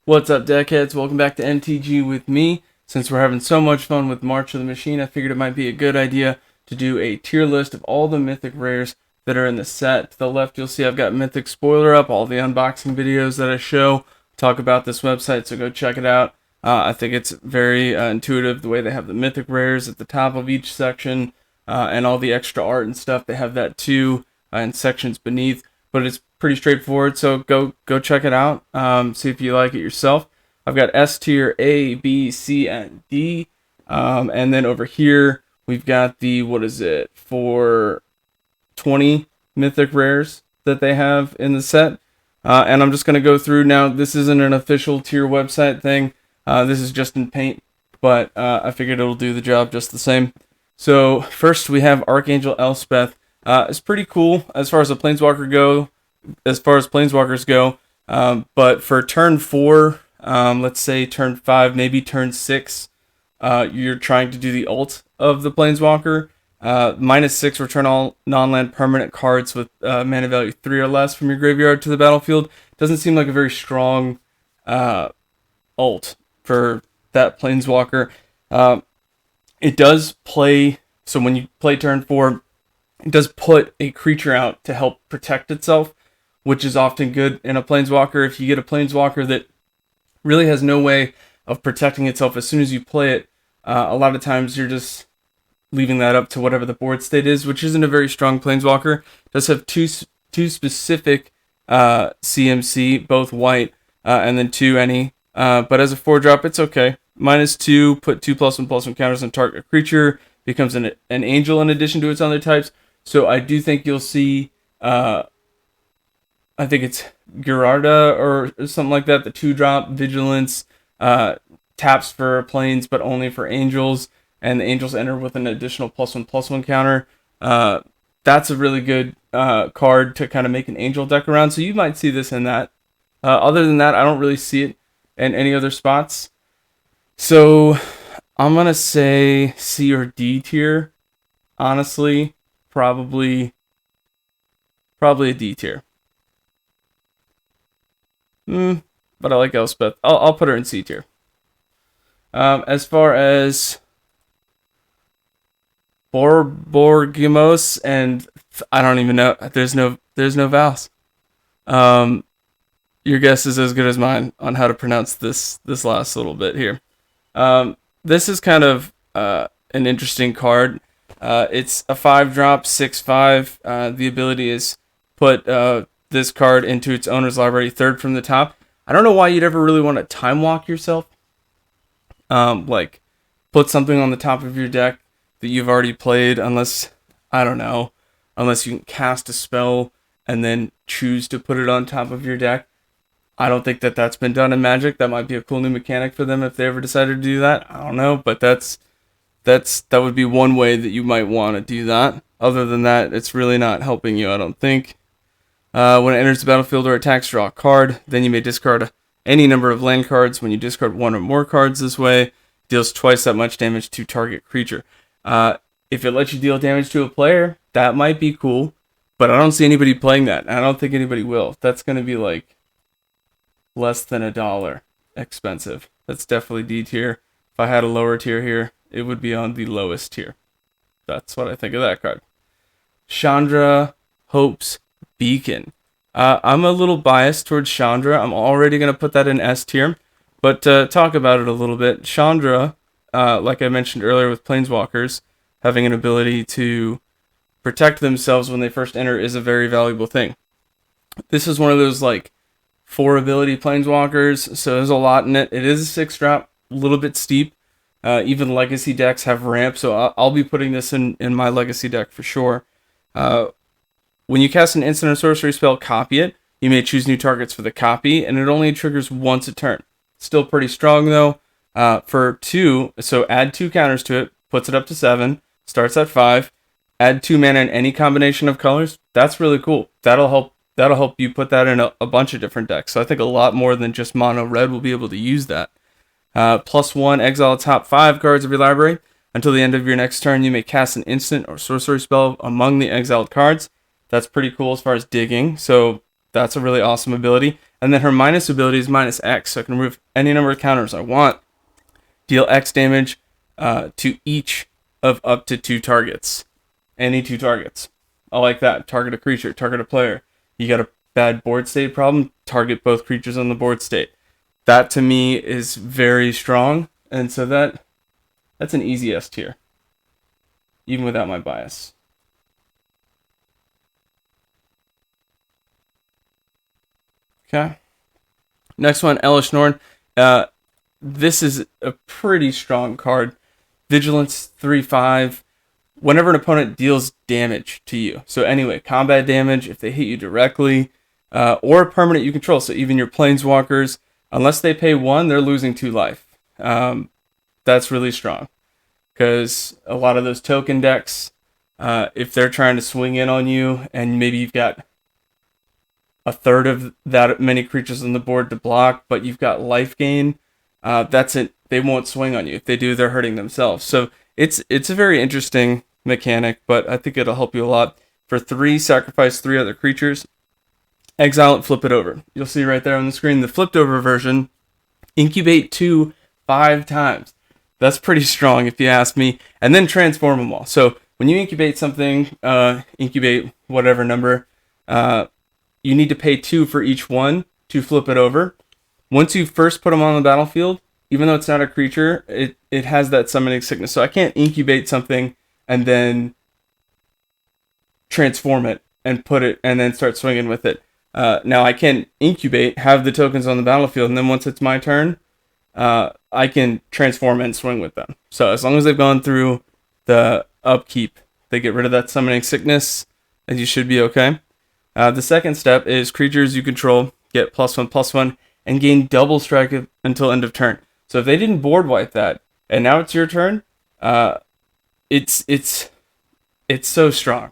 What's up, deckheads? Welcome back to MTG with me. Since we're having so much fun with March of the Machine, I figured it might be a good idea to do a tier list of all the Mythic Rares that are in the set. To the left, you'll see I've got Mythic Spoiler up, all the unboxing videos that I show, talk about this website, so go check it out. I think it's very intuitive the way they have the Mythic Rares at the top of each section, and all the extra art and stuff. They have that too, in sections beneath. But it's pretty straightforward, so go check it out. See if you like it yourself. I've got S tier, A, B, C, and D. And then over here, we've got the, for 20 Mythic Rares that they have in the set. And I'm just going to go through now. This isn't an official tier website thing. This is just in Paint, but I figured it'll do the job just the same. So first we have Archangel Elspeth. It's pretty cool as far as Planeswalkers go. But for turn 4, let's say turn 5, maybe turn 6, you're trying to do the ult of the Planeswalker. -6, return all non-land permanent cards with mana value 3 or less from your graveyard to the battlefield. Doesn't seem like a very strong ult for that Planeswalker. It does play, so when you play turn 4, it does put a creature out to help protect itself, which is often good in a Planeswalker. If you get a Planeswalker that really has no way of protecting itself as soon as you play it, a lot of times you're just leaving that up to whatever the board state is, which isn't a very strong Planeswalker. It does have two specific CMC, both white, and then 2 any. But as a 4-drop, it's okay. -2, put 2+1/+1 counters on target creature, becomes an angel in addition to its other types. So I do think you'll see, I think it's Gerarda or something like that, the 2-drop Vigilance, taps for planes but only for angels, and the angels enter with an additional +1/+1 counter. That's a really good card to kind of make an angel deck around, so you might see this in that. Other than that, I don't really see it in any other spots. So I'm going to say C or D tier, honestly. Probably a D tier. But I like Elspeth. I'll put her in C tier. As far as Borborgimos, and I don't even know. There's no vowels. Your guess is as good as mine on how to pronounce this last little bit here. This is kind of an interesting card. It's a 5-drop, 6/5. The ability is put this card into its owner's library, 3rd from the top. I don't know why you'd ever really want to time walk yourself. Like, put something on the top of your deck that you've already played, unless you can cast a spell and then choose to put it on top of your deck. I don't think that's been done in Magic. That might be a cool new mechanic for them if they ever decided to do that. I don't know, but that would be one way that you might want to do that. Other than that, it's really not helping you, I don't think. When it enters the battlefield or attacks, draw a card. Then you may discard any number of land cards. When you discard 1 or more cards this way, deals twice that much damage to target creature. If it lets you deal damage to a player, that might be cool. But I don't see anybody playing that. And I don't think anybody will. That's going to be like less than $1 expensive. That's definitely D tier. If I had a lower tier here, it would be on the lowest tier. That's what I think of that card. Chandra Hope's Beacon. I'm a little biased towards Chandra. I'm already going to put that in S tier. But talk about it a little bit. Chandra, like I mentioned earlier with Planeswalkers, having an ability to protect themselves when they first enter is a very valuable thing. This is one of those, like, 4 ability Planeswalkers, so there's a lot in it. It is a 6-drop, a little bit steep. Even Legacy decks have ramp, so I'll be putting this in my Legacy deck for sure. When you cast an instant or sorcery spell, copy it. You may choose new targets for the copy, and it only triggers once a turn. Still pretty strong, though. For 2, so add 2 counters to it, puts it up to 7, starts at 5. Add 2 mana in any combination of colors. That's really cool. That'll help you put that in a bunch of different decks. So I think a lot more than just mono red will be able to use that. +1, exile top 5 cards of your library. Until the end of your next turn, you may cast an instant or sorcery spell among the exiled cards. That's pretty cool as far as digging, so that's a really awesome ability. And then her minus ability is minus X, so I can remove any number of counters I want, deal X damage to each of up to 2 targets. Any 2 targets. I like that. Target a creature, target a player. You got a bad board state problem, target both creatures on the board state. That to me is very strong, and so that's an easy S tier, even without my bias. Okay. Next one, Elish Norn. This is a pretty strong card. Vigilance 3/5. Whenever an opponent deals damage to you. So anyway, combat damage, if they hit you directly, or a permanent you control. So even your planeswalkers, unless they pay 1, they're losing 2 life. That's really strong. Because a lot of those token decks, if they're trying to swing in on you, and maybe you've got a third of that many creatures on the board to block, but you've got life gain, that's it. They won't swing on you. If they do, they're hurting themselves. So it's a very interesting mechanic, but I think it'll help you a lot. For 3, sacrifice 3 other creatures, exile it, flip it over. You'll see right there on the screen the flipped over version. Incubate 2 5 times. That's pretty strong if you ask me. And then transform them all. So when you incubate something, incubate whatever number, you need to pay 2 for each one to flip it over. Once you first put them on the battlefield, even though it's not a creature, it has that summoning sickness. So I can't incubate something and then transform it and put it and then start swinging with it. Now I can incubate, have the tokens on the battlefield, and then once it's my turn, I can transform and swing with them. So as long as they've gone through the upkeep, they get rid of that summoning sickness, and you should be okay. The second step is creatures you control get +1/+1 and gain double strike until end of turn. So if they didn't board wipe that, and now it's your turn, it's so strong.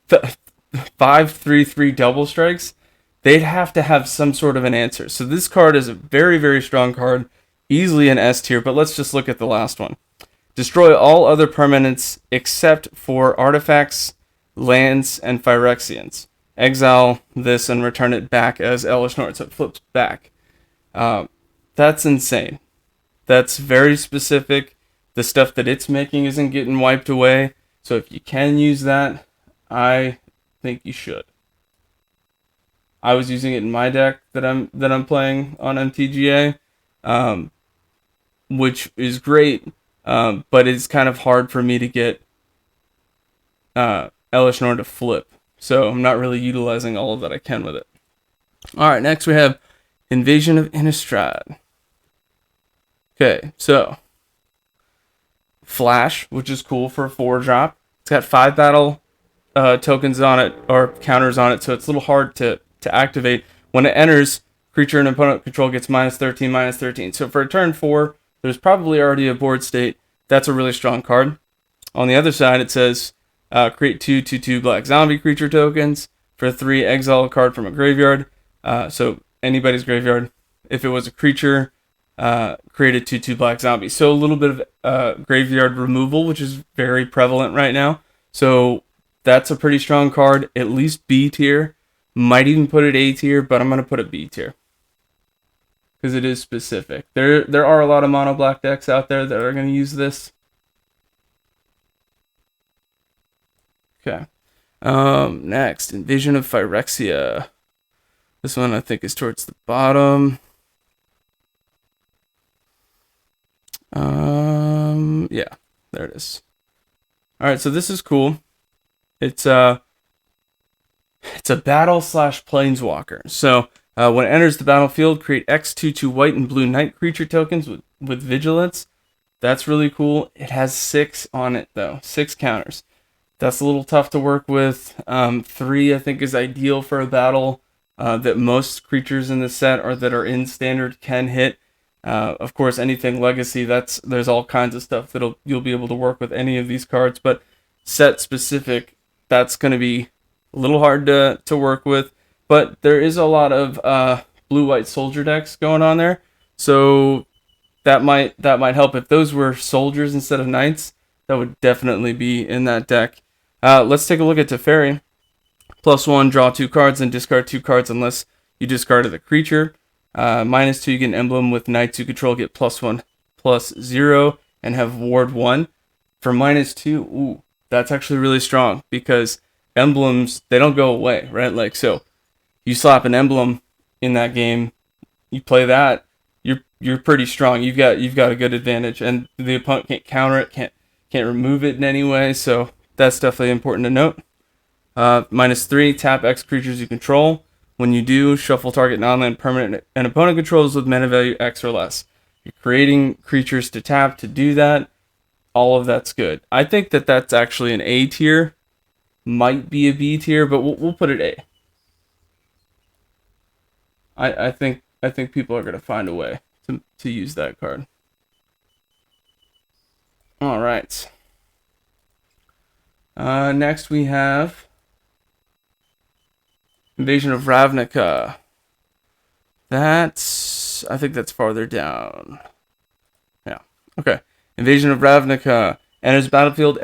5/3/3 double strikes, they'd have to have some sort of an answer. So this card is a very, very strong card, easily an S tier, but let's just look at the last one. Destroy all other permanents except for artifacts, lands, and Phyrexians. Exile this and return it back as Elish Norn, so it flips back. That's insane. That's very specific. The stuff that it's making isn't getting wiped away. So if you can use that, I think you should. I was using it in my deck that I'm playing on MTGA, which is great, but it's kind of hard for me to get Elish Norn to flip. So I'm not really utilizing all of that I can with it. All right, next we have Invasion of Innistrad. Okay, so Flash, which is cool for a 4-drop. It's got 5 battle tokens on it, or counters on it, so it's a little hard to activate. When it enters, creature and opponent control gets -13, -13. So for a turn 4, there's probably already a board state. That's a really strong card. On the other side, it says create 2/2/2 black zombie creature tokens. For 3, exile a card from a graveyard. So anybody's graveyard. If it was a creature, create a 2/2 black zombie. So a little bit of graveyard removal, which is very prevalent right now. So that's a pretty strong card, at least B tier. Might even put it A tier, but I'm going to put it B tier. Because it is specific. There are a lot of mono black decks out there that are going to use this. Okay. Next, Invasion of Phyrexia. This one I think is towards the bottom. Yeah, there it is. All right, so this is cool. It's a battle / planeswalker. So when it enters the battlefield, create X/2/2 white and blue knight creature tokens with vigilance. That's really cool. It has 6 on it though, 6 counters. That's a little tough to work with. 3 I think is ideal for a battle that most creatures in the set or that are in standard can hit. Of course, anything legacy, there's all kinds of stuff you'll be able to work with any of these cards, but set specific, that's going to be a little hard to work with. But there is a lot of blue-white soldier decks going on there, so that might help. If those were soldiers instead of knights, that would definitely be in that deck. Let's take a look at Teferi. +1, draw 2 cards and discard 2 cards unless you discarded the creature. -2, you get an emblem with knights you control, get +1/+0, and have ward 1. For -2, ooh, that's actually really strong because emblems, they don't go away, right? Like, so you slap an emblem in that game, you play that, you're pretty strong. You've got a good advantage, and the opponent can't counter it, can't remove it in any way. So that's definitely important to note. -3, tap X creatures you control. When you do, shuffle target non-land permanent and opponent controls with mana value X or less. You're creating creatures to tap to do that. All of that's good. I think that that's actually an A tier. Might be a B tier, but we'll put it A. I think people are gonna find a way to use that card. All right. Next we have Invasion of Ravnica. I think that's farther down. Yeah. Okay. Invasion of Ravnica. Enters battlefield,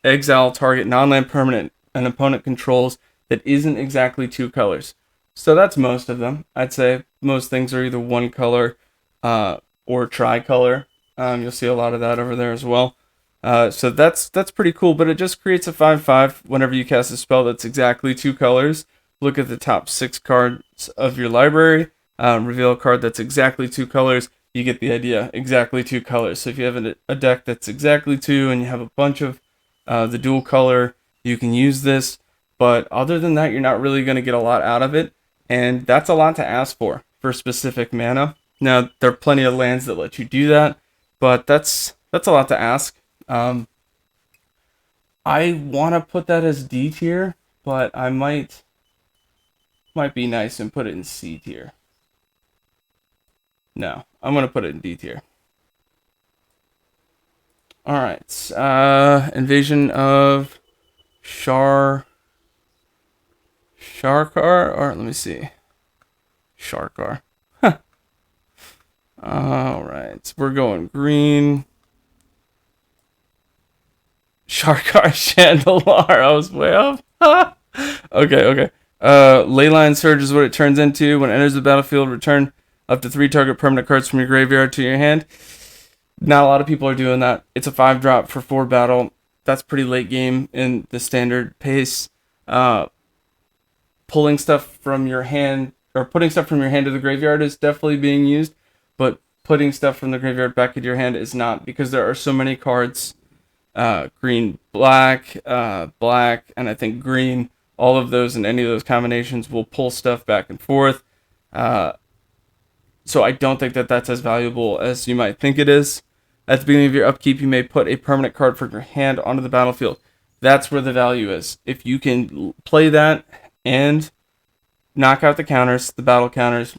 exile target non-land permanent an opponent controls that isn't exactly 2 colors. So that's most of them. I'd say most things are either 1 color or tricolor. You'll see a lot of that over there as well. So that's pretty cool, but it just creates a 5/5 whenever you cast a spell that's exactly 2 colors. Look at the top 6 cards of your library, reveal a card that's exactly 2 colors. You get the idea, exactly 2 colors. So if you have a deck that's exactly 2 and you have a bunch of the dual color, you can use this. But other than that, you're not really going to get a lot out of it. And that's a lot to ask for specific mana. Now, there are plenty of lands that let you do that, but that's a lot to ask. I want to put that as D tier, but I might be nice and put it in C tier. No, I'm going to put it in D tier. All right. Invasion of Sharkar, or let me see. Sharkar. All right. We're going green. Sharkar Chandelar. I was way off. Okay. Leyline Surge is what it turns into. When it enters the battlefield, return up to 3 target permanent cards from your graveyard to your hand. Not a lot of people are doing that. It's a 5-drop for 4 battle. That's pretty late game in the standard pace. Pulling stuff from your hand, or putting stuff from your hand to the graveyard is definitely being used, but putting stuff from the graveyard back into your hand is not, because there are so many cards, green, black, black, and I think green. All of those and any of those combinations will pull stuff back and forth. So I don't think that that's as valuable as you might think it is. At the beginning of your upkeep, you may put a permanent card from your hand onto the battlefield. That's where the value is. If you can play that and knock out the counters, the battle counters,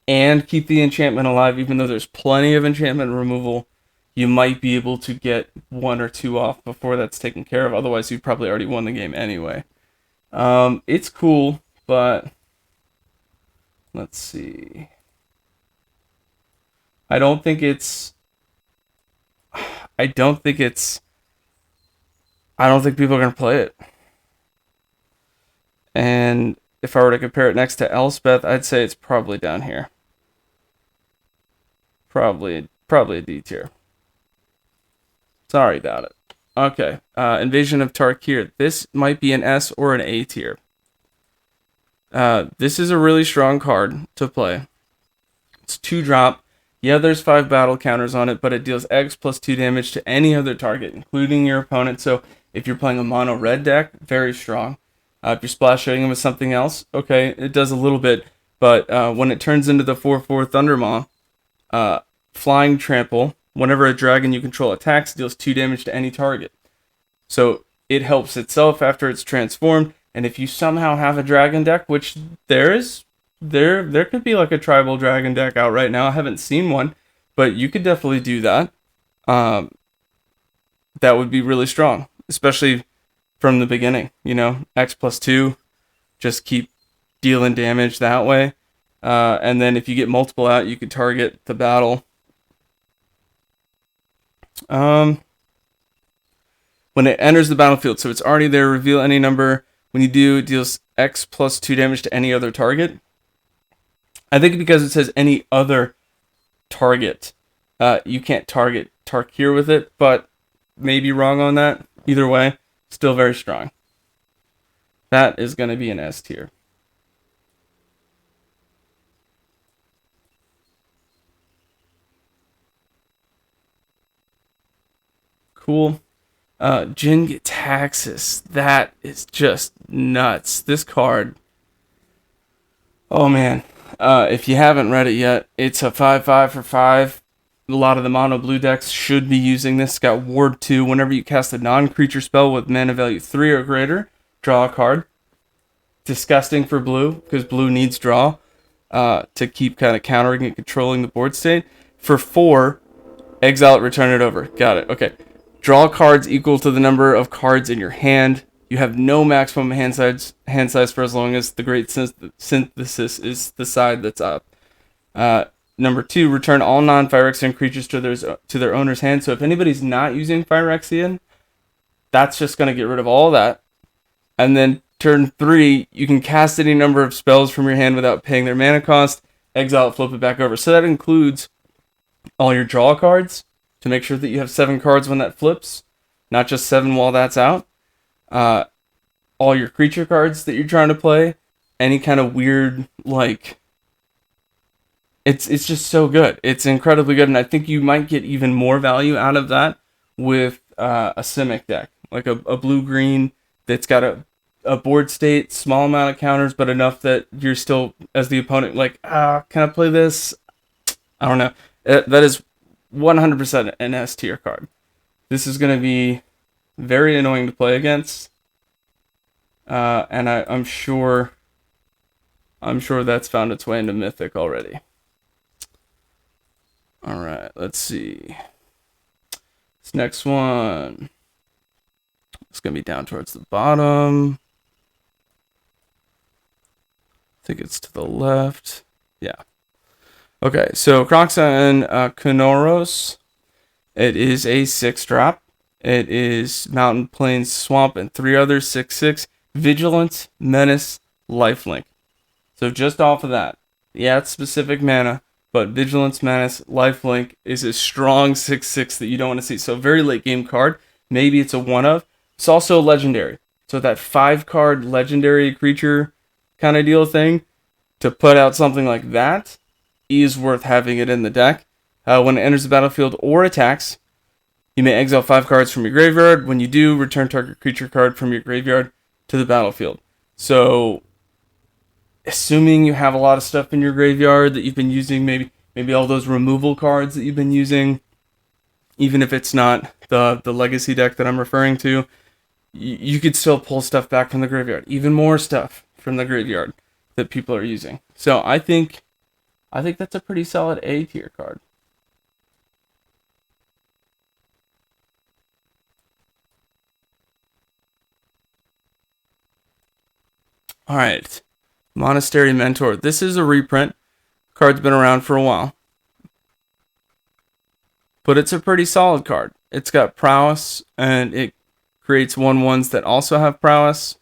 and keep the enchantment alive, even though there's plenty of enchantment removal, you might be able to get 1 or 2 off before that's taken care of. Otherwise, you've probably already won the game anyway. It's cool, but let's see. I don't think people are going to play it. And if I were to compare it next to Elspeth, I'd say it's probably down here. Probably a D tier. Sorry about it. Okay, Invasion of Tarkir. This might be an S or an A tier. This is a really strong card to play. It's 2-drop. Yeah, there's 5 battle counters on it, but it deals X plus 2 damage to any other target, including your opponent. So if you're playing a mono red deck, very strong. If you're splash hitting them with something else, okay, it does a little bit. But when it turns into the 4/4 Thundermaw, flying trample, whenever a dragon you control attacks, it deals 2 damage to any target. So it helps itself after it's transformed. And if you somehow have a dragon deck, which there could be like a tribal dragon deck out right now. I haven't seen one, but you could definitely do that. That would be really strong, especially from the beginning. X plus 2, just keep dealing damage that way. And then if you get multiple out, you could target the battle. When it enters the battlefield, so it's already there, reveal any number When you do, it deals X plus 2 damage to any other target. I think because it says any other target, you can't target Tarkir with it, but maybe wrong on that. Either way, still very strong. That is going to be an S tier. Cool. Jin Gitaxis. That is just nuts. This card. Oh man. If you haven't read it yet, it's a 5/5 for 5. A lot of the mono blue decks should be using this. It's got Ward 2. Whenever you cast a non-creature spell with mana value 3 or greater, draw a card. Disgusting for blue, because blue needs draw to keep kind of countering and controlling the board state. For 4, exile it, return it over. Got it. Okay. Draw cards equal to the number of cards in your hand. You have no maximum hand size for as long as the Great Synthesis is the side that's up. Number 2, return all non-Phyrexian creatures to their owner's hand. So if anybody's not using Phyrexian, that's just going to get rid of all that. And then turn 3, you can cast any number of spells from your hand without paying their mana cost. Exile it, flip it back over. So that includes all your draw cards, to make sure that you have 7 cards when that flips, not just 7 while that's out. All your creature cards that you're trying to play, any kind of weird, like, it's just so good. It's incredibly good, and I think you might get even more value out of that with a Simic deck, like a blue-green that's got a board state, small amount of counters, but enough that you're still, as the opponent, like, can I play this? I don't know. That is 100% an S tier card. This is going to be very annoying to play against, and I'm sure that's found its way into Mythic already. All right, let's see. This next one, it's going to be down towards the bottom. I think it's to the left. Yeah. Okay, so Kroxa and Kunoros. It is a 6-drop. It is Mountain, Plains, Swamp, and 3 others, 6/6. Vigilance, Menace, Lifelink. So just off of that, yeah, it's specific mana, but Vigilance, Menace, Lifelink is a strong 6/6 that you don't want to see. So very late game card. Maybe it's a one-of. It's also legendary. So that 5-card legendary creature kind of deal thing, to put out something like that is worth having it in the deck. When it enters the battlefield or attacks, you may exile 5 cards from your graveyard. When you do, return target creature card from your graveyard to the battlefield. So, assuming you have a lot of stuff in your graveyard that you've been using, maybe all those removal cards that you've been using, even if it's not the legacy deck that I'm referring to, you could still pull stuff back from the graveyard. Even more stuff from the graveyard that people are using. So I think that's a pretty solid A tier card. All right, Monastery Mentor. This is a reprint. Card's been around for a while, but it's a pretty solid card. It's got prowess, and it creates 1/1s that also have prowess.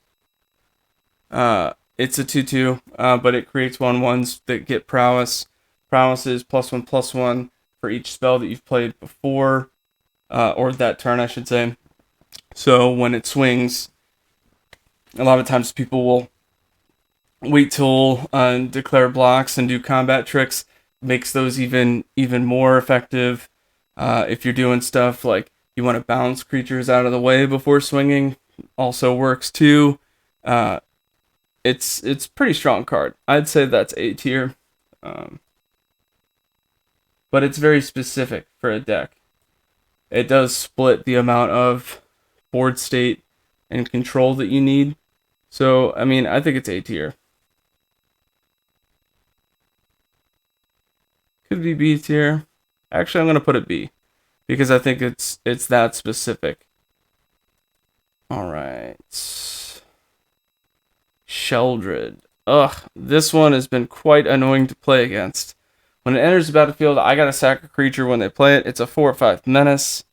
It's a 2/2, but it creates 1/1s that get prowess. Prowess is +1/+1 for each spell that you've played before, or that turn, I should say. So when it swings, a lot of times people will wait till declare blocks and do combat tricks. Makes those even more effective. If you're doing stuff like you want to bounce creatures out of the way before swinging, also works too. It's pretty strong card. I'd say that's A tier. But it's very specific for a deck. It does split the amount of board state and control that you need. So, I mean, I think it's A tier. Could be B tier. Actually, I'm going to put it B, because I think it's that specific. All right. Sheldred. Ugh, this one has been quite annoying to play against. When it enters the battlefield, I gotta sack a creature when they play it. It's a 4/5 menace,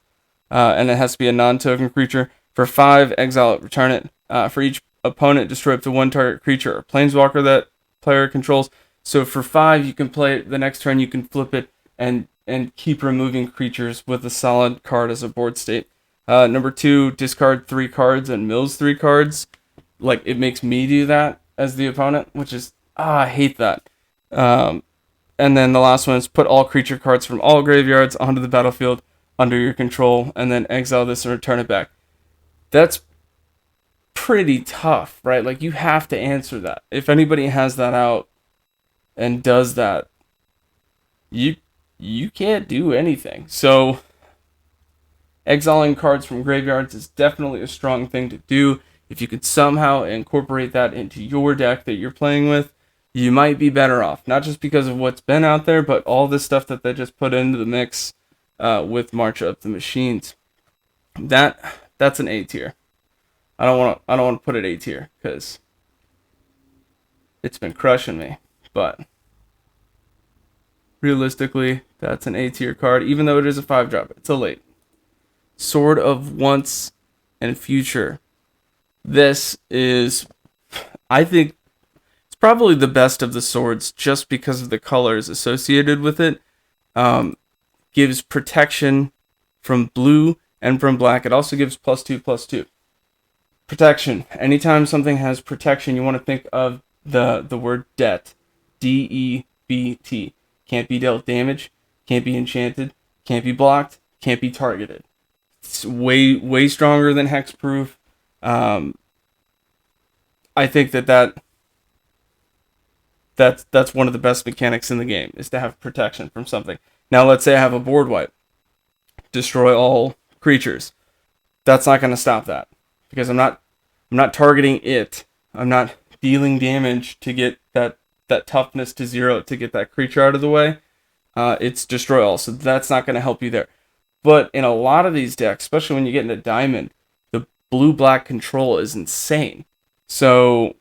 and it has to be a non-token creature. For 5, exile it, return it. For each opponent, destroy up to one target creature or planeswalker that player controls. So for 5, you can play it the next turn, you can flip it and keep removing creatures with a solid card as a board state. Number 2, discard 3 cards and mills 3 cards. Like, it makes me do that as the opponent, which is, I hate that. And then the last one is put all creature cards from all graveyards onto the battlefield under your control, and then exile this and return it back. That's pretty tough, right? Like, you have to answer that. If anybody has that out and does that, you can't do anything. So exiling cards from graveyards is definitely a strong thing to do. If you could somehow incorporate that into your deck that you're playing with, you might be better off. Not just because of what's been out there, but all the stuff that they just put into the mix with March Up the Machines. That's an A tier. I don't want to put it A tier because it's been crushing me. But realistically, that's an A tier card. Even though it is a 5-drop, it's a late. Sword of Once and Future. This is, I think, it's probably the best of the swords just because of the colors associated with it. Gives protection from blue and from black. It also gives +2/+2. Protection. Anytime something has protection, you want to think of the word debt. DEBT. Can't be dealt damage, can't be enchanted, can't be blocked, can't be targeted. It's way stronger than hexproof. I think that's one of the best mechanics in the game, is to have protection from something. Now let's say I have a board wipe. Destroy all creatures. That's not going to stop that, because I'm not targeting it. I'm not dealing damage to get that toughness to 0 to get that creature out of the way. It's destroy all, so that's not going to help you there. But in a lot of these decks, especially when you get into Diamond, the blue-black control is insane. So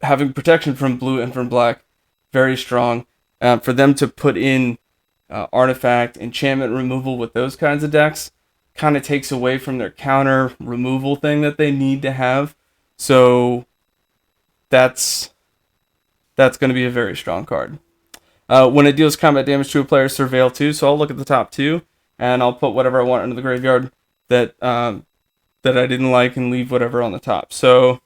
having protection from blue and from black, very strong. For them to put in artifact, enchantment removal with those kinds of decks, kind of takes away from their counter removal thing that they need to have. So that's going to be a very strong card. When it deals combat damage to a player, Surveil 2. So I'll look at the top 2, and I'll put whatever I want into the graveyard that I didn't like, and leave whatever on the top. So,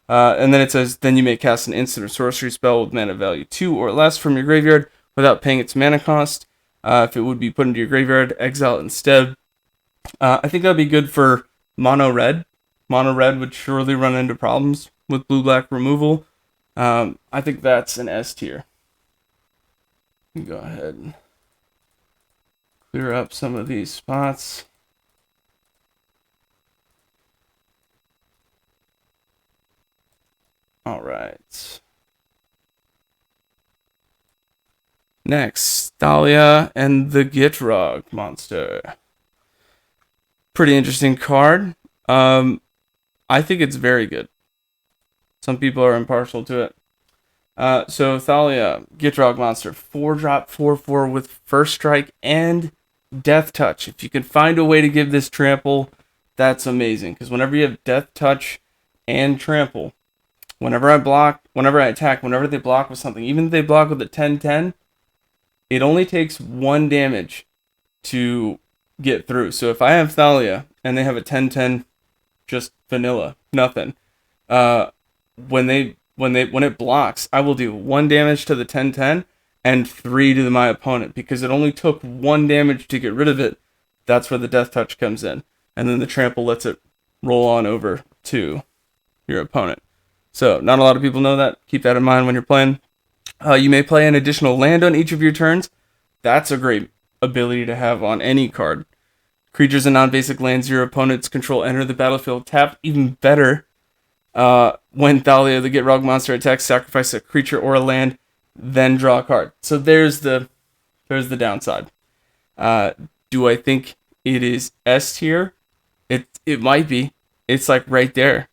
and then it says, then you may cast an instant or sorcery spell with mana value 2 or less from your graveyard without paying its mana cost. If it would be put into your graveyard, exile it instead. I think that would be good for mono red. Mono red would surely run into problems with blue-black removal. I think that's an S tier. Go ahead and clear up some of these spots. All right. Next, Thalia and the Gitrog monster. Pretty interesting card. I think it's very good. Some people are impartial to it. So Thalia, Gitrog monster, 4-drop, 4/4 with first strike and death touch. If you can find a way to give this trample, that's amazing. Because whenever you have death touch and trample, whenever I attack, whenever they block with something, even if they block with a 10/10, it only takes 1 damage to get through. So if I have Thalia and they have a 10/10, just vanilla, nothing. When it blocks, I will do 1 damage to the 10/10 and 3 to my opponent, because it only took 1 damage to get rid of it. That's where the death touch comes in, and then the trample lets it roll on over to your opponent. So not a lot of people know that. Keep that in mind when you're playing. You may play an additional land on each of your turns. That's a great ability to have on any card. Creatures and non-basic lands your opponents control enter the battlefield tapped. Even better, when Thalia, the Gitrog monster, attacks, sacrifice a creature or a land, then draw a card. So there's the downside. Do I think it is S tier? It might be. It's like right there.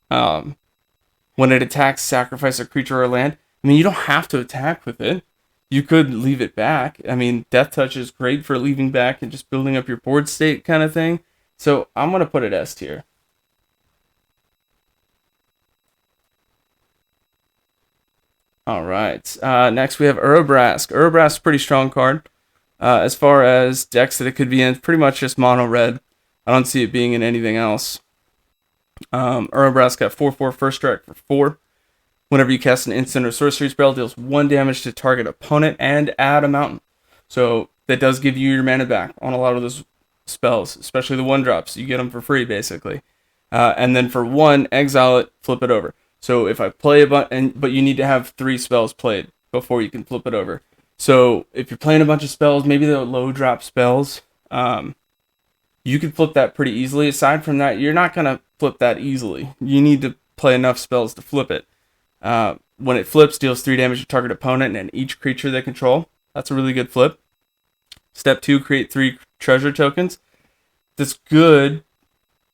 When it attacks, sacrifice a creature or a land. I mean, you don't have to attack with it. You could leave it back. I mean, Death Touch is great for leaving back and just building up your board state kind of thing. So I'm going to put it S tier. All right. Next we have Urabrask. Urabrask is a pretty strong card. As far as decks that it could be in, pretty much just mono red. I don't see it being in anything else. Urabrask got 4/4 first strike for 4. Whenever you cast an instant or sorcery spell, deals 1 damage to target opponent and add a mountain. So that does give you your mana back on a lot of those spells, especially the 1-drops. You get them for free, basically. And then for 1, exile it, flip it over. So if I play but you need to have 3 spells played before you can flip it over. So if you're playing a bunch of spells, maybe the low drop spells, you could flip that pretty easily. Aside from that, you're not going to flip that easily. You need to play enough spells to flip it. When it flips, deals 3 damage to target opponent and each creature they control. That's a really good flip. Step 2, create 3 treasure tokens. That's good.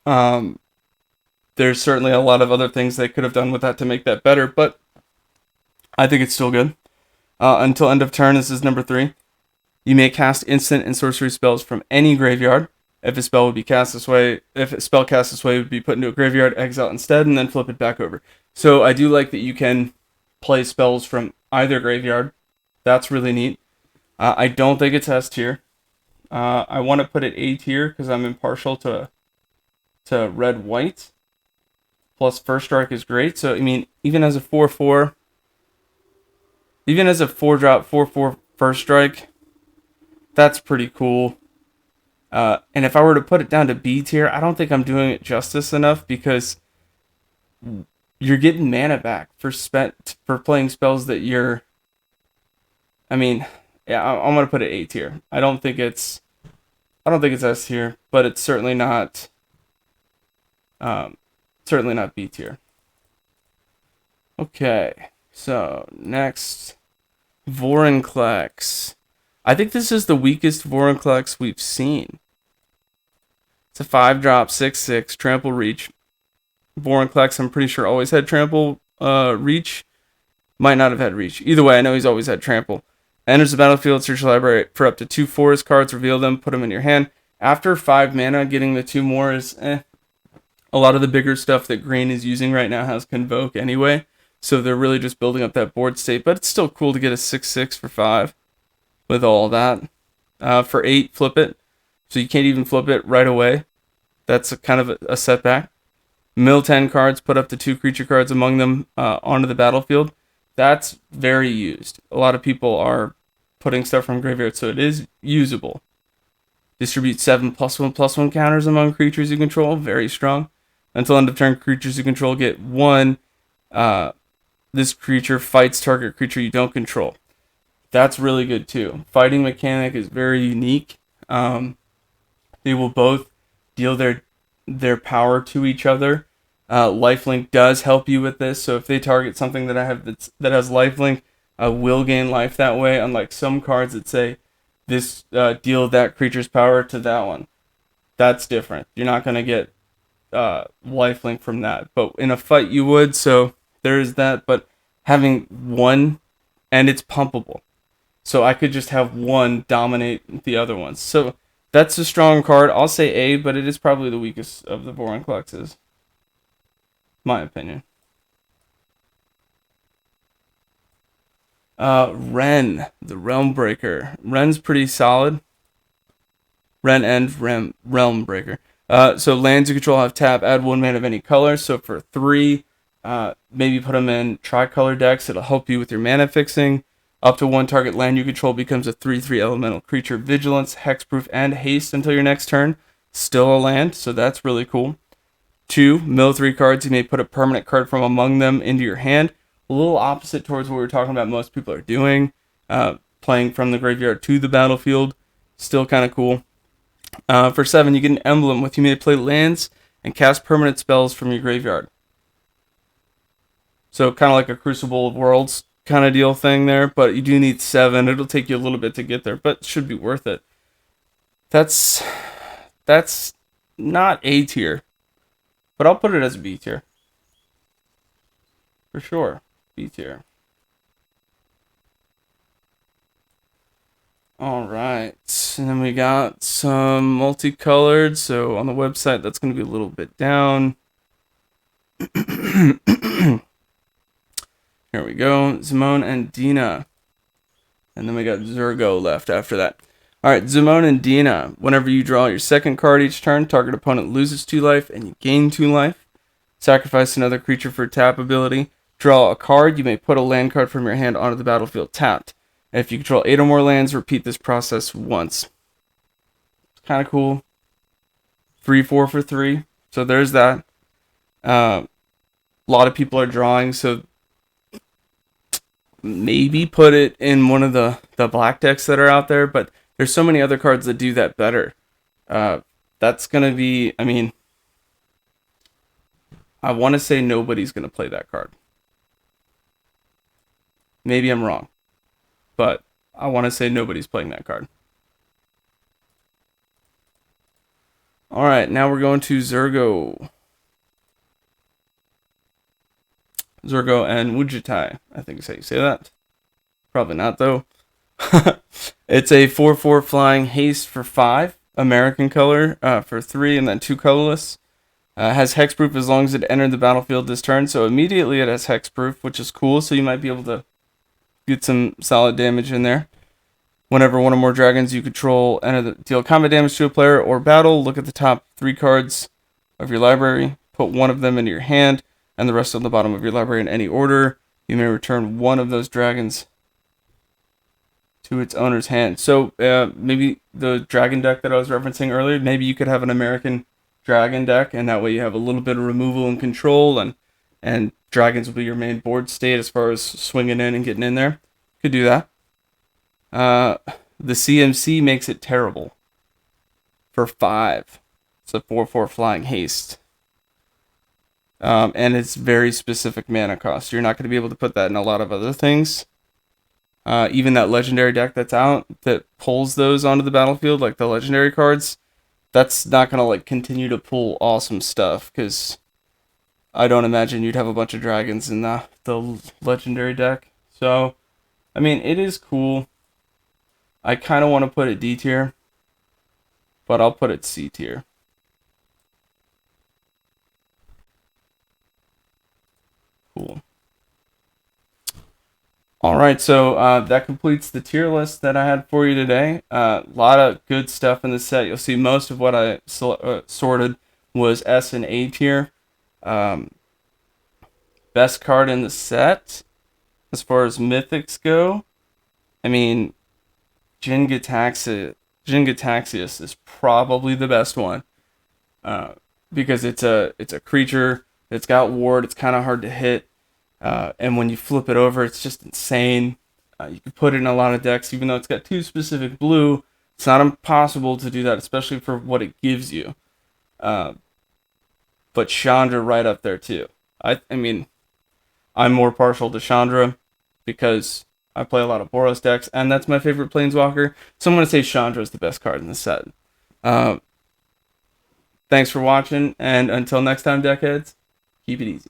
There's certainly a lot of other things they could have done with that to make that better, but I think it's still good. Until end of turn, this is number 3. You may cast instant and sorcery spells from any graveyard. If a spell cast this way, would be put into a graveyard, exile instead, and then flip it back over. So I do like that you can play spells from either graveyard. That's really neat. I don't think it's S tier. I want to put it A tier because I'm impartial to red white. Plus first strike is great. So I mean, even as a 4/4, even as a 4-drop 4/4 first strike, that's pretty cool. And if I were to put it down to B tier, I don't think I'm doing it justice enough because you're getting mana back for playing spells that you're. I mean, yeah, I'm gonna put it A tier. I don't think it's S tier, but it's certainly not. Certainly not B tier. Okay, so next, Vorinclex. I think this is the weakest Vorinclex we've seen. It's a 5-drop 6/6 trample reach. Vorinclex, I'm pretty sure, always had trample reach. Might not have had reach. Either way, I know he's always had trample. Enters the battlefield, search the library for up to 2 forest cards, reveal them, put them in your hand. After 5 mana, getting the 2 more is A lot of the bigger stuff that green is using right now has Convoke anyway, so they're really just building up that board state, but it's still cool to get a 6/6 for 5 with all that. For 8, flip it. So you can't even flip it right away. That's kind of a setback. Mill 10 cards, put up to 2 creature cards among them onto the battlefield. That's very used. A lot of people are putting stuff from graveyard, so it is usable. Distribute 7 +1/+1 counters among creatures you control. Very strong. Until end of turn, creatures you control get 1. This creature fights target creature you don't control. That's really good too. Fighting mechanic is very unique. They will both deal their power to each other. Lifelink does help you with this. So if they target something that I have that has lifelink, I will gain life that way. Unlike some cards that say this deal that creature's power to that one. That's different. You're not gonna get lifelink from that, but in a fight you would. So there's that. But having 1, and it's pumpable, so I could just have 1 dominate the other ones. So that's a strong card. I'll say A, but it is probably the weakest of the Vorinclexes, my opinion. Ren, the Realm Breaker. Ren's pretty solid. Ren and Realm Breaker. So lands you control have tap, add 1 mana of any color. So for 3, maybe put them in tricolor decks. It'll help you with your mana fixing. Up to 1 target land you control becomes a 3/3 elemental creature. Vigilance, hexproof, and haste until your next turn. Still a land, so that's really cool. 2, mill 3 cards. You may put a permanent card from among them into your hand. A little opposite towards what we were talking about most people are doing. Playing from the graveyard to the battlefield. Still kind of cool. For 7, you get an emblem with you may play lands and cast permanent spells from your graveyard. So kind of like a Crucible of Worlds kind of deal thing there, but you do need 7. It'll take you a little bit to get there, but it should be worth it. That's not A tier, but I'll put it as a B tier. For sure, B tier. All right, and then we got some multicolored. So on the website, that's going to be a little bit down. Here we go. Zimone and Dina. And then we got Zergo left after that. Alright, Zimone and Dina. Whenever you draw your second card each turn, target opponent loses 2 life and you gain 2 life. Sacrifice another creature for tap ability. Draw a card. You may put a land card from your hand onto the battlefield tapped. And if you control 8 or more lands, repeat this process once. It's kind of cool. 3/4 for 3. So there's that. A lot of people are drawing, so maybe put it in one of the black decks that are out there, but there's so many other cards that do that better. That's going to be, I mean, I want to say nobody's going to play that card. Maybe I'm wrong, but I want to say nobody's playing that card. Alright, now we're going to Zergo. Zergo and Wujitai, I think is how you say that. Probably not, though. It's a 4/4 flying haste for 5. American color for 3, and then 2 colorless. Has hexproof as long as it entered the battlefield this turn, so immediately it has hexproof, which is cool, so you might be able to get some solid damage in there. Whenever one or more dragons you control deal combat damage to a player or battle, look at the top 3 cards of your library, put one of them into your hand, and the rest on the bottom of your library in any order. You may return one of those dragons to its owner's hand. So maybe the dragon deck that I was referencing earlier, maybe you could have an American dragon deck, and that way you have a little bit of removal and control, and dragons will be your main board state as far as swinging in and getting in there. Could do that. The CMC makes it terrible for 5. It's a 4/4 flying haste. And it's very specific mana cost. You're not going to be able to put that in a lot of other things. Even that legendary deck that's out that pulls those onto the battlefield, like the legendary cards, that's not going to like continue to pull awesome stuff, because I don't imagine you'd have a bunch of dragons in the legendary deck. So, I mean, it is cool. I kind of want to put it D tier, but I'll put it C tier. Cool. Alright, so that completes the tier list that I had for you today. A lot of good stuff in the set. You'll see most of what I sorted was S and A tier. Best card in the set, as far as mythics go, I mean, Jin-Gitaxias is probably the best one. Because it's a creature, it's got ward, it's kind of hard to hit. And when you flip it over, it's just insane. You can put it in a lot of decks, even though it's got 2 specific blue. It's not impossible to do that, especially for what it gives you. But Chandra right up there too. I mean, I'm more partial to Chandra because I play a lot of Boros decks, and that's my favorite Planeswalker. So I'm going to say Chandra is the best card in the set. Thanks for watching, and until next time, deckheads, keep it easy.